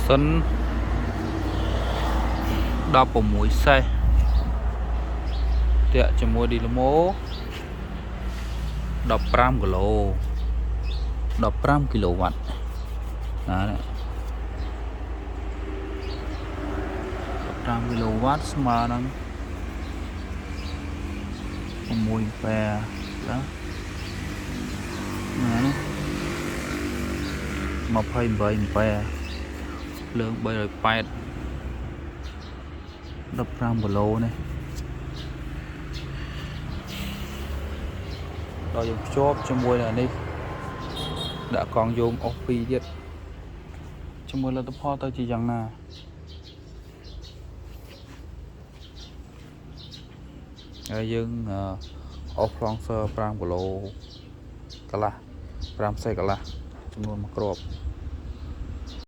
សិន16សេះតាក់ជាមួយឌីឡូម៉ូ15គីឡូ15គីឡូវ៉ាត់ណានេះ15គីឡូវ៉ាត់ស្មើនឹង6អាំពែណានេះ28អាំពែភ្លើង380 15គីឡូនេះដល់យើងភ្ជាប់ជាមួយនឹងនេះដាក់កង់យោងអុស2ទៀតជាមួយលទ្ធផលទៅជាយ៉ាងណាហើយយើងអុសប្លង់សើ5គីឡូកន្លះ5សេកន្លះចំនួន1គ្រាប់